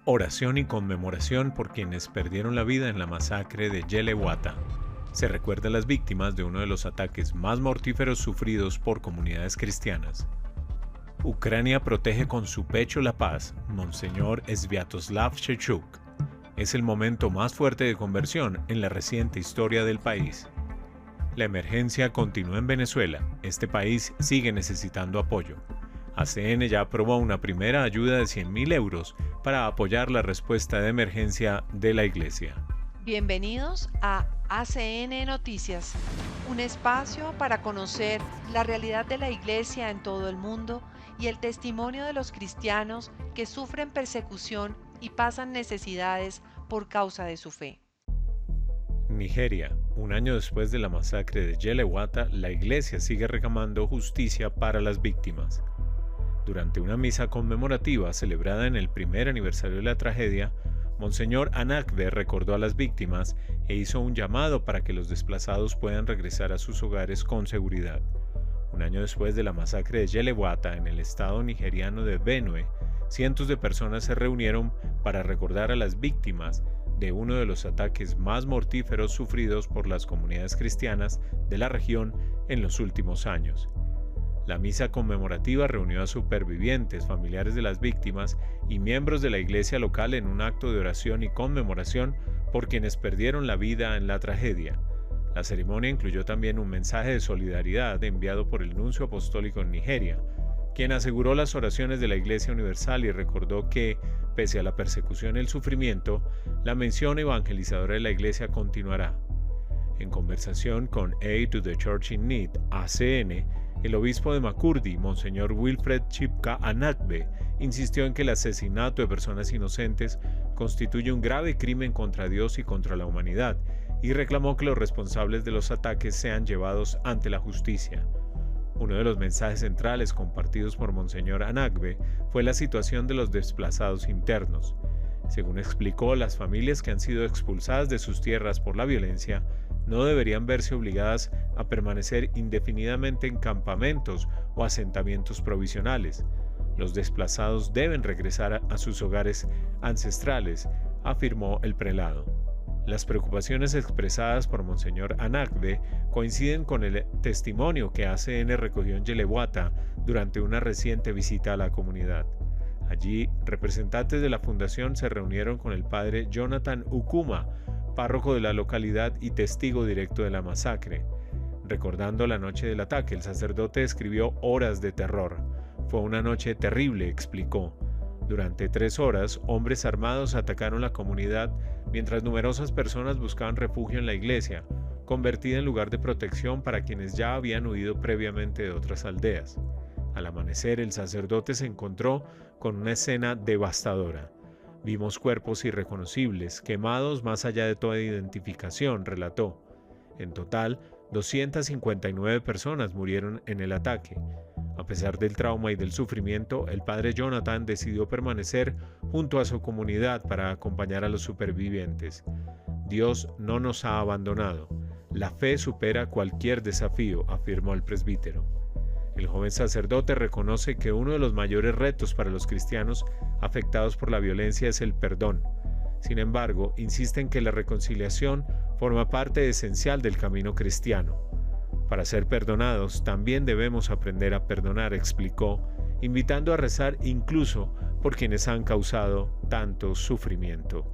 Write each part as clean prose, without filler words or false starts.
Oración y conmemoración por quienes perdieron la vida en la masacre de Yelewata. Se recuerda a las víctimas de uno de los ataques más mortíferos sufridos por comunidades cristianas. Ucrania protege con su pecho la paz, Monseñor Sviatoslav Shevchuk. Es el momento más fuerte de conversión en la reciente historia del país. La emergencia continúa en Venezuela. Este país sigue necesitando apoyo. ACN ya aprobó una primera ayuda de 100.000 euros para apoyar la respuesta de emergencia de la Iglesia. Bienvenidos a ACN Noticias, un espacio para conocer la realidad de la Iglesia en todo el mundo y el testimonio de los cristianos que sufren persecución y pasan necesidades por causa de su fe. Nigeria. Un año después de la masacre de Yelewata, la Iglesia sigue reclamando justicia para las víctimas. Durante una misa conmemorativa celebrada en el primer aniversario de la tragedia, Monseñor Anakbe recordó a las víctimas e hizo un llamado para que los desplazados puedan regresar a sus hogares con seguridad. Un año después de la masacre de Yelewata en el estado nigeriano de Benue, cientos de personas se reunieron para recordar a las víctimas de uno de los ataques más mortíferos sufridos por las comunidades cristianas de la región en los últimos años. La misa conmemorativa reunió a supervivientes, familiares de las víctimas y miembros de la iglesia local en un acto de oración y conmemoración por quienes perdieron la vida en la tragedia. La ceremonia incluyó también un mensaje de solidaridad enviado por el nuncio apostólico en Nigeria, quien aseguró las oraciones de la Iglesia Universal y recordó que, pese a la persecución y el sufrimiento, la misión evangelizadora de la Iglesia continuará. En conversación con Aid to the Church in Need, ACN, el obispo de Makurdi, Monseñor Wilfred Chipka Anakbe, insistió en que el asesinato de personas inocentes constituye un grave crimen contra Dios y contra la humanidad, y reclamó que los responsables de los ataques sean llevados ante la justicia. Uno de los mensajes centrales compartidos por Monseñor Anakbe fue la situación de los desplazados internos. Según explicó, las familias que han sido expulsadas de sus tierras por la violencia no deberían verse obligadas a permanecer indefinidamente en campamentos o asentamientos provisionales. Los desplazados deben regresar a sus hogares ancestrales, afirmó el prelado. Las preocupaciones expresadas por Monseñor Anakbe coinciden con el testimonio que ACN recogió en Yelewata durante una reciente visita a la comunidad. Allí, representantes de la fundación se reunieron con el padre Jonathan Ukuma, párroco de la localidad y testigo directo de la masacre. Recordando la noche del ataque, el sacerdote escribió horas de terror. Fue una noche terrible, explicó. Durante 3 horas, hombres armados atacaron la comunidad mientras numerosas personas buscaban refugio en la iglesia, convertida en lugar de protección para quienes ya habían huido previamente de otras aldeas. Al amanecer, el sacerdote se encontró con una escena devastadora. Vimos cuerpos irreconocibles, quemados más allá de toda identificación, relató. En total, 259 personas murieron en el ataque. A pesar del trauma y del sufrimiento, el padre Jonathan decidió permanecer junto a su comunidad para acompañar a los supervivientes. Dios no nos ha abandonado. La fe supera cualquier desafío, afirmó el presbítero. El joven sacerdote reconoce que uno de los mayores retos para los cristianos afectados por la violencia es el perdón. Sin embargo, insiste en que la reconciliación forma parte esencial del camino cristiano. Para ser perdonados, también debemos aprender a perdonar, explicó, invitando a rezar incluso por quienes han causado tanto sufrimiento.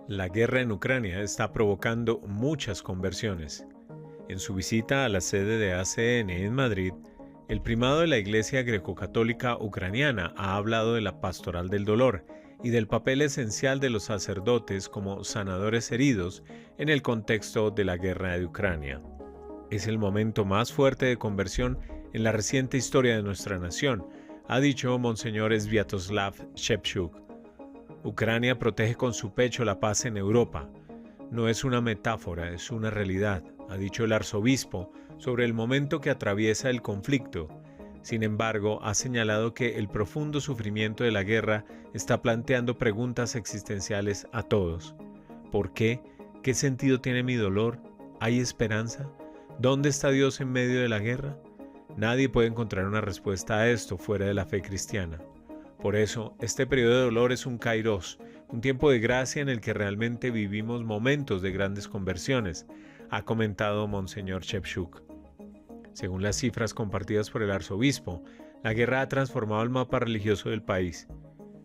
La guerra en Ucrania está provocando muchas conversiones. En su visita a la sede de ACN en Madrid, el primado de la Iglesia Greco-Católica Ucraniana ha hablado de la pastoral del dolor y del papel esencial de los sacerdotes como sanadores heridos en el contexto de la guerra de Ucrania. Es el momento más fuerte de conversión en la reciente historia de nuestra nación, ha dicho Monseñor Sviatoslav Shevchuk. Ucrania protege con su pecho la paz en Europa. No es una metáfora, es una realidad, ha dicho el arzobispo sobre el momento que atraviesa el conflicto. Sin embargo, ha señalado que el profundo sufrimiento de la guerra está planteando preguntas existenciales a todos. ¿Por qué? ¿Qué sentido tiene mi dolor? ¿Hay esperanza? ¿Dónde está Dios en medio de la guerra? Nadie puede encontrar una respuesta a esto fuera de la fe cristiana. Por eso, este periodo de dolor es un kairos, un tiempo de gracia en el que realmente vivimos momentos de grandes conversiones, ha comentado Monseñor Shevchuk. Según las cifras compartidas por el arzobispo, la guerra ha transformado el mapa religioso del país.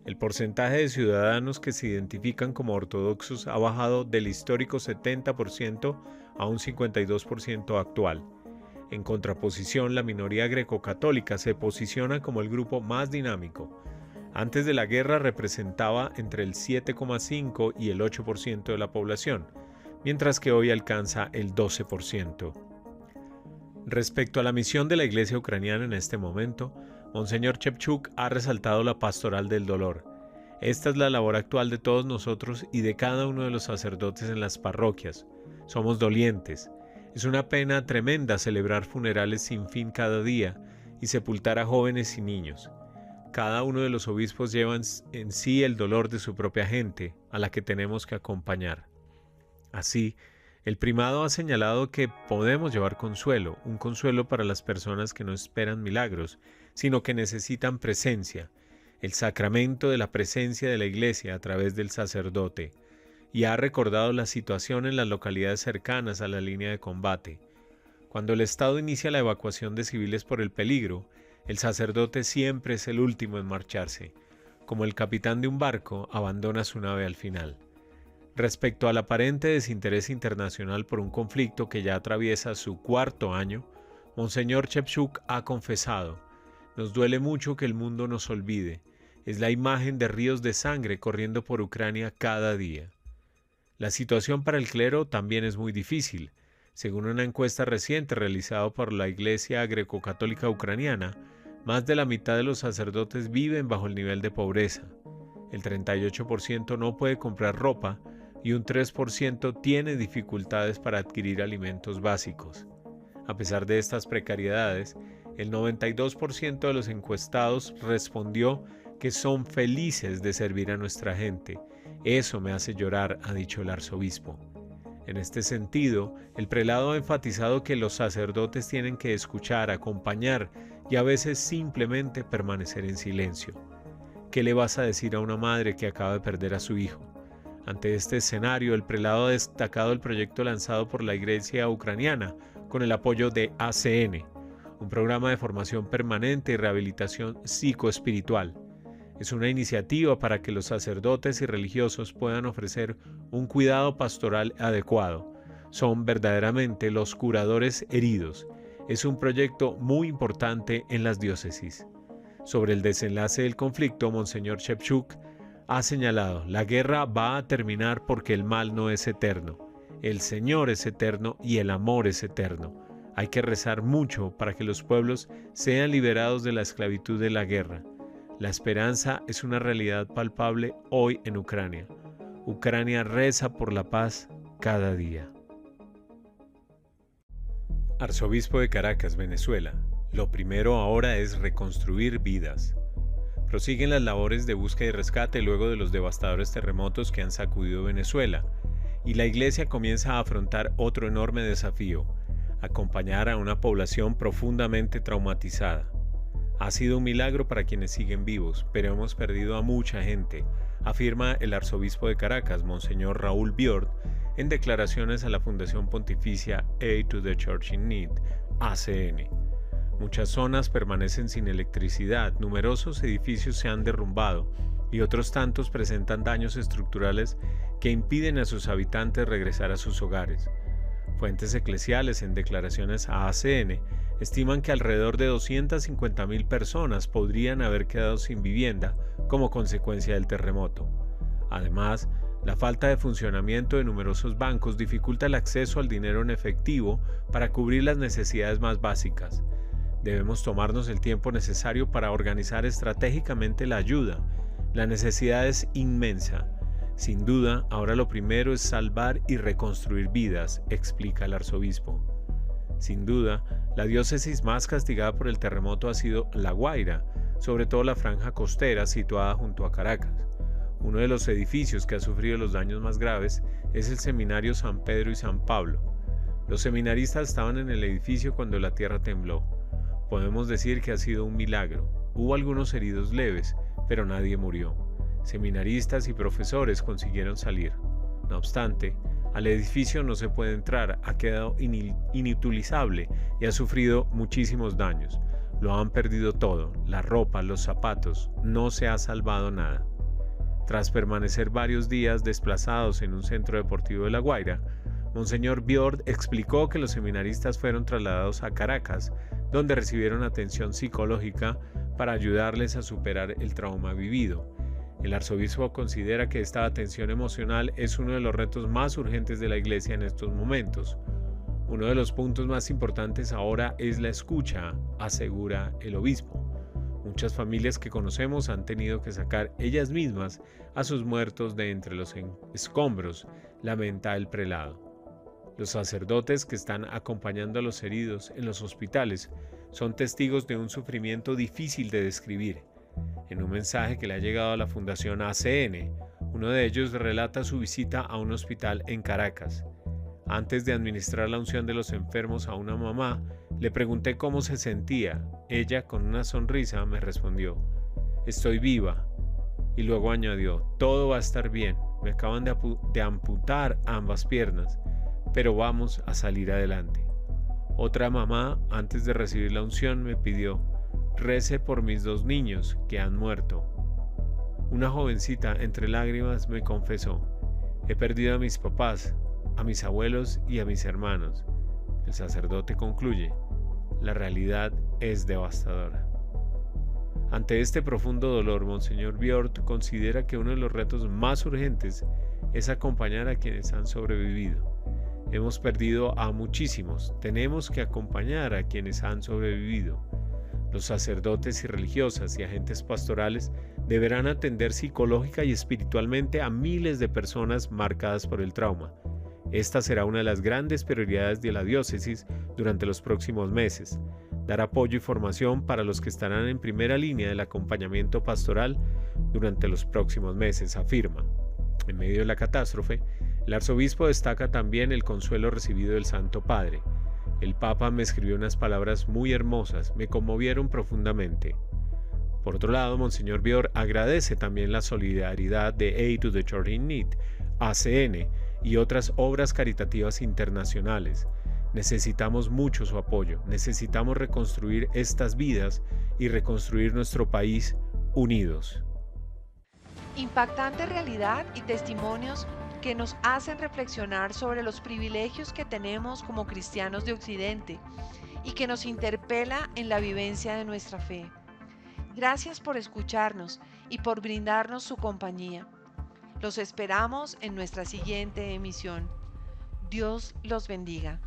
El porcentaje de ciudadanos que se identifican como ortodoxos ha bajado del histórico 70% a un 52% actual. En contraposición, la minoría greco-católica se posiciona como el grupo más dinámico. Antes de la guerra representaba entre el 7,5 y el 8% de la población, mientras que hoy alcanza el 12%. Respecto a la misión de la Iglesia ucraniana en este momento, Monseñor Shevchuk ha resaltado la pastoral del dolor. Esta es la labor actual de todos nosotros y de cada uno de los sacerdotes en las parroquias. Somos dolientes. Es una pena tremenda celebrar funerales sin fin cada día y sepultar a jóvenes y niños. Cada uno de los obispos lleva en sí el dolor de su propia gente, a la que tenemos que acompañar. Así, el primado ha señalado que podemos llevar consuelo, un consuelo para las personas que no esperan milagros, sino que necesitan presencia, el sacramento de la presencia de la Iglesia a través del sacerdote, y ha recordado la situación en las localidades cercanas a la línea de combate. Cuando el Estado inicia la evacuación de civiles por el peligro, el sacerdote siempre es el último en marcharse. Como el capitán de un barco, abandona su nave al final. Respecto al aparente desinterés internacional por un conflicto que ya atraviesa su 4º año, Monseñor Shevchuk ha confesado: nos duele mucho que el mundo nos olvide. Es la imagen de ríos de sangre corriendo por Ucrania cada día. La situación para el clero también es muy difícil. Según una encuesta reciente realizada por la Iglesia Greco-Católica Ucraniana, más de la mitad de los sacerdotes viven bajo el nivel de pobreza. El 38% no puede comprar ropa y un 3% tiene dificultades para adquirir alimentos básicos. A pesar de estas precariedades, el 92% de los encuestados respondió que son felices de servir a nuestra gente. Eso me hace llorar, ha dicho el arzobispo. En este sentido, el prelado ha enfatizado que los sacerdotes tienen que escuchar, acompañar y a veces simplemente permanecer en silencio. ¿Qué le vas a decir a una madre que acaba de perder a su hijo? Ante este escenario, el prelado ha destacado el proyecto lanzado por la Iglesia ucraniana con el apoyo de ACN, un programa de formación permanente y rehabilitación psicoespiritual. Es una iniciativa para que los sacerdotes y religiosos puedan ofrecer un cuidado pastoral adecuado. Son verdaderamente los curadores heridos. Es un proyecto muy importante en las diócesis. Sobre el desenlace del conflicto, Monseñor Shevchuk ha señalado: la guerra va a terminar porque el mal no es eterno. El Señor es eterno y el amor es eterno. Hay que rezar mucho para que los pueblos sean liberados de la esclavitud de la guerra. La esperanza es una realidad palpable hoy en Ucrania. Ucrania reza por la paz cada día. Arzobispo de Caracas, Venezuela. Lo primero ahora es reconstruir vidas. Prosiguen las labores de búsqueda y rescate luego de los devastadores terremotos que han sacudido Venezuela, y la Iglesia comienza a afrontar otro enorme desafío: acompañar a una población profundamente traumatizada. Ha sido un milagro para quienes siguen vivos, pero hemos perdido a mucha gente, afirma el arzobispo de Caracas, Monseñor Raúl Biord, en declaraciones a la Fundación Pontificia Aid to the Church in Need, ACN. Muchas zonas permanecen sin electricidad, numerosos edificios se han derrumbado y otros tantos presentan daños estructurales que impiden a sus habitantes regresar a sus hogares. Fuentes eclesiales en declaraciones a ACN estiman que alrededor de 250.000 personas podrían haber quedado sin vivienda como consecuencia del terremoto. Además, la falta de funcionamiento de numerosos bancos dificulta el acceso al dinero en efectivo para cubrir las necesidades más básicas. Debemos tomarnos el tiempo necesario para organizar estratégicamente la ayuda. La necesidad es inmensa. Sin duda, ahora lo primero es salvar y reconstruir vidas, explica el arzobispo. Sin duda, la diócesis más castigada por el terremoto ha sido La Guaira, sobre todo la franja costera situada junto a Caracas. Uno de los edificios que ha sufrido los daños más graves es el Seminario San Pedro y San Pablo. Los seminaristas estaban en el edificio cuando la tierra tembló. Podemos decir que ha sido un milagro. Hubo algunos heridos leves, pero nadie murió. Seminaristas y profesores consiguieron salir. No obstante, al edificio no se puede entrar, ha quedado inutilizable y ha sufrido muchísimos daños. Lo han perdido todo, la ropa, los zapatos, no se ha salvado nada. Tras permanecer varios días desplazados en un centro deportivo de La Guaira, Monseñor Biord explicó que los seminaristas fueron trasladados a Caracas, donde recibieron atención psicológica para ayudarles a superar el trauma vivido. El arzobispo considera que esta atención emocional es uno de los retos más urgentes de la Iglesia en estos momentos. Uno de los puntos más importantes ahora es la escucha, asegura el obispo. Muchas familias que conocemos han tenido que sacar ellas mismas a sus muertos de entre los escombros, lamenta el prelado. Los sacerdotes que están acompañando a los heridos en los hospitales son testigos de un sufrimiento difícil de describir. En un mensaje que le ha llegado a la Fundación ACN, uno de ellos relata su visita a un hospital en Caracas. Antes de administrar la unción de los enfermos a una mamá, le pregunté cómo se sentía. Ella, con una sonrisa, me respondió: «Estoy viva». Y luego añadió: «Todo va a estar bien. Me acaban de amputar ambas piernas, pero vamos a salir adelante». Otra mamá, antes de recibir la unción, me pidió: «Rece por mis 2 niños que han muerto». Una jovencita, entre lágrimas, me confesó: «He perdido a mis papás, a mis abuelos y a mis hermanos». El sacerdote concluye: «La realidad es devastadora». Ante este profundo dolor, Monseñor Biord considera que uno de los retos más urgentes es acompañar a quienes han sobrevivido. Hemos perdido a muchísimos, tenemos que acompañar a quienes han sobrevivido. Los sacerdotes y religiosas y agentes pastorales deberán atender psicológica y espiritualmente a miles de personas marcadas por el trauma. Esta será una de las grandes prioridades de la diócesis durante los próximos meses. Dar apoyo y formación para los que estarán en primera línea del acompañamiento pastoral durante los próximos meses, afirma. En medio de la catástrofe, el arzobispo destaca también el consuelo recibido del Santo Padre. El Papa me escribió unas palabras muy hermosas, me conmovieron profundamente. Por otro lado, Monseñor Biord agradece también la solidaridad de Aid to the Church in Need, ACN, y otras obras caritativas internacionales. Necesitamos mucho su apoyo, necesitamos reconstruir estas vidas y reconstruir nuestro país unidos. Impactante realidad y testimonios que nos hacen reflexionar sobre los privilegios que tenemos como cristianos de Occidente y que nos interpela en la vivencia de nuestra fe. Gracias por escucharnos y por brindarnos su compañía. Los esperamos en nuestra siguiente emisión. Dios los bendiga.